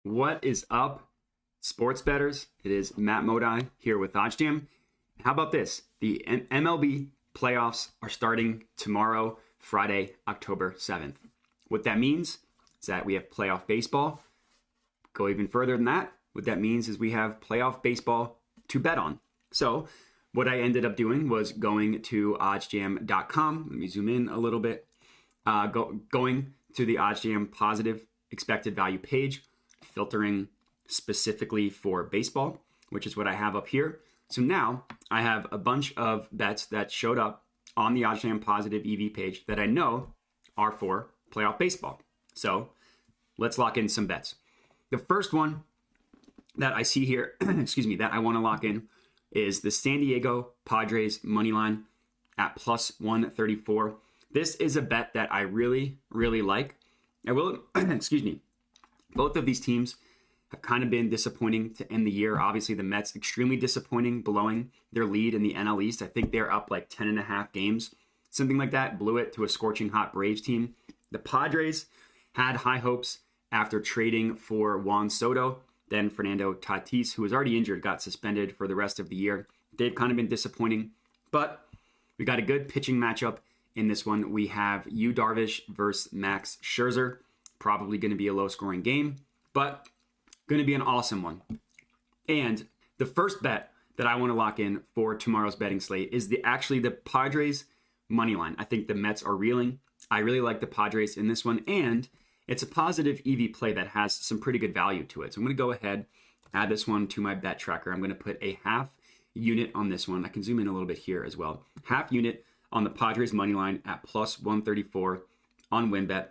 What is up, sports bettors? It is Matt Modi here with OddsJam. How about this? The MLB playoffs are starting tomorrow, Friday, October 7th. What that means is that we have playoff baseball. Go even further than that. What that means is we have playoff baseball to bet on. So what I ended up doing was going to oddsjam.com. Let me zoom in a little bit. Going to the OddsJam positive expected value page, filtering specifically for baseball, which is what I have up here. So now I have a bunch of bets that showed up on the OddsJam positive EV page that I know are for playoff baseball. So let's lock in some bets. The first one that I see here, that I want to lock in is the San Diego Padres money line at plus 134. This is a bet that I really, really like. I will, both of these teams have kind of been disappointing to end the year. Obviously, the Mets extremely disappointing, blowing their lead in the NL East. I think they're up like 10 and a half games, something like that. Blew it to a scorching hot Braves team. The Padres had high hopes after trading for Juan Soto. Then Fernando Tatis, who was already injured, got suspended for the rest of the year. They've kind of been disappointing, but we got a good pitching matchup in this one. We have Yu Darvish versus Max Scherzer. Probably going to be a low-scoring game, but going to be an awesome one. And the first bet that I want to lock in for tomorrow's betting slate is actually the Padres money line. I think the Mets are reeling. I really like the Padres in this one, and it's a positive EV play that has some pretty good value to it. So I'm going to go ahead, add this one to my bet tracker. I'm going to put a half unit on this one. I can zoom in a little bit here as well. Half unit on the Padres money line at plus 134 on WynnBET.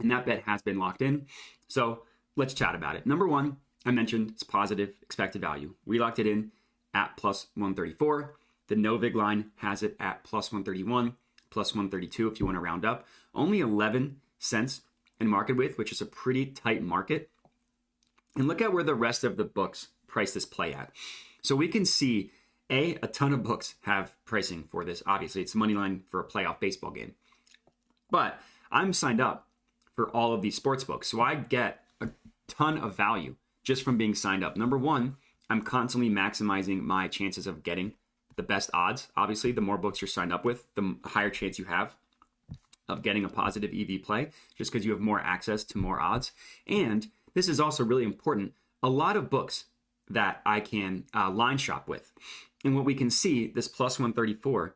And that bet has been locked in. So let's chat about it. Number one, I mentioned it's positive expected value. We locked it in at plus 134. The Novig line has it at plus 131, plus 132 if you want to round up. Only 11 cents in market width, which is a pretty tight market. And look at where the rest of the books price this play at. So we can see a ton of books have pricing for this. Obviously, it's money line for a playoff baseball game. But I'm signed up for all of these sports books. So I get a ton of value just from being signed up. Number one, I'm constantly maximizing my chances of getting the best odds. Obviously, the more books you're signed up with, the higher chance you have of getting a positive EV play, just because you have more access to more odds. And this is also really important. A lot of books that I can line shop with. And what we can see, this plus 134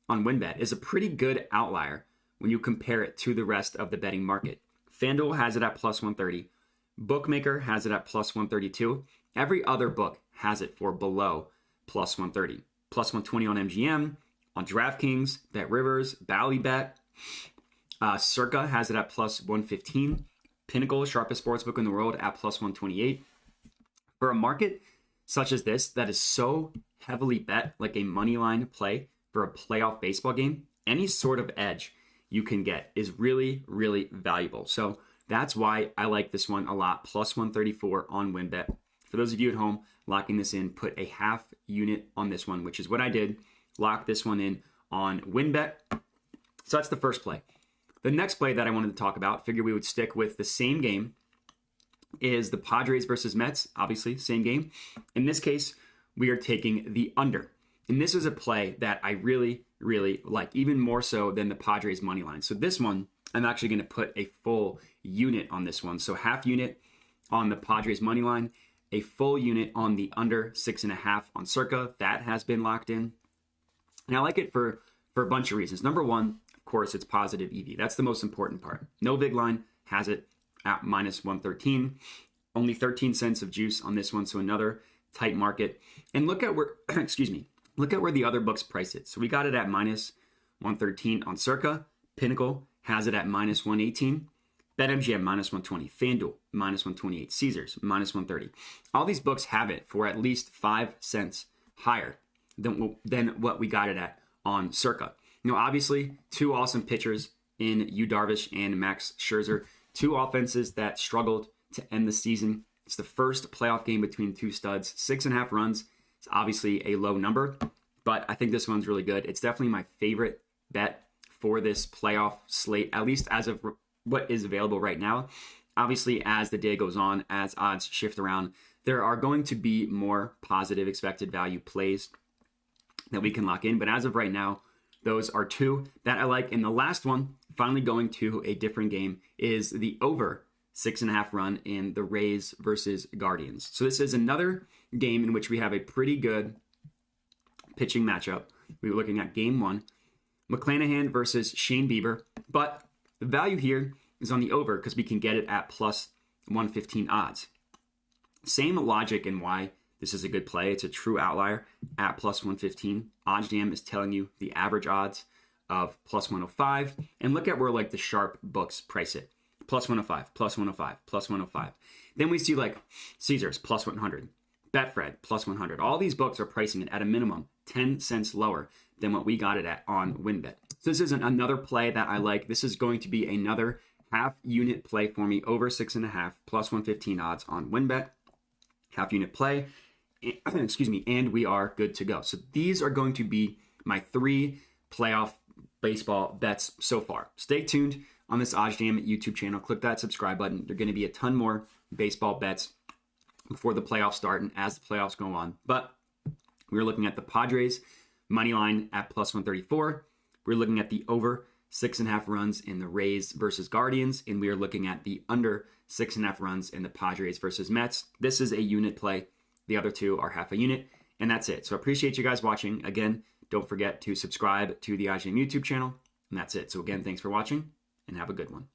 on WynnBET is a pretty good outlier when you compare it to the rest of the betting market. FanDuel has it at plus 130. Bookmaker has it at plus 132. Every other book has it for below plus 130. Plus 120 on MGM, on DraftKings, BetRivers, Ballybet. Circa has it at plus 115. Pinnacle, sharpest sportsbook in the world, at plus 128. For a market such as this that is so heavily bet, like a money line play for a playoff baseball game, any sort of edge you can get is really, really valuable. So that's why I like this one a lot. Plus 134 on WynnBET. For those of you at home, locking this in, put a half unit on this one, which is what I did. Lock this one in on WynnBET. So that's the first play. The next play that I wanted to talk about, figure we would stick with the same game, is the Padres versus Mets. Obviously, same game. In this case, we are taking the under. And this is a play that I really, really like, even more so than the Padres money line. So this one, I'm actually going to put a full unit on this one. So half unit on the Padres money line, a full unit on the under 6.5 on Circa. That has been locked in. And I like it for a bunch of reasons. Number one, of course, it's positive EV. That's the most important part. No big line has it at minus 113. Only 13 cents of juice on this one. So another tight market. And look at where, look at where the other books price it. So we got it at minus 113 on Circa. Pinnacle has it at minus 118. BetMGM minus 120. FanDuel minus 128. Caesars minus 130. All these books have it for at least 5 cents higher than what we got it at on Circa. Obviously, two awesome pitchers in Yu Darvish and Max Scherzer. Two offenses that struggled to end the season. It's the first playoff game between two studs. 6.5 runs. It's obviously a low number, but I think this one's really good. It's definitely my favorite bet for this playoff slate, at least as of what is available right now. Obviously, as the day goes on, as odds shift around, there are going to be more positive expected value plays that we can lock in. But as of right now, those are two that I like. And the last one, finally going to a different game, is the over 6.5 run in the Rays versus Guardians. So this is another game in which we have a pretty good pitching matchup. We were looking at game one, McClanahan versus Shane Bieber. But the value here is on the over because we can get it at plus 115 odds. Same logic in why this is a good play. It's a true outlier at plus 115. OddsJam is telling you the average odds of plus 105. And look at where like the sharp books price it. Plus 105, plus 105, plus 105. Then we see like Caesars plus 100, Betfred plus 100. All these books are pricing it at a minimum 10 cents lower than what we got it at on WynnBET. So this is another play that I like. This is going to be another half unit play for me, over 6.5 plus 115 odds on WynnBET. Half unit play, excuse me, and we are good to go. So these are going to be my 3 playoff baseball bets so far. Stay tuned on this OddsJam YouTube channel. Click that subscribe button. There are going to be a ton more baseball bets before the playoffs start and as the playoffs go on. But we're looking at the Padres money line at plus 134. We're looking at the over 6.5 runs in the Rays versus Guardians, and we are looking at the under 6.5 runs in the Padres versus Mets. This is a unit play. The other two are half a unit, and that's it. So I appreciate you guys watching. Again, don't forget to subscribe to the OddsJam YouTube channel, and that's it. So again, thanks for watching, and have a good one.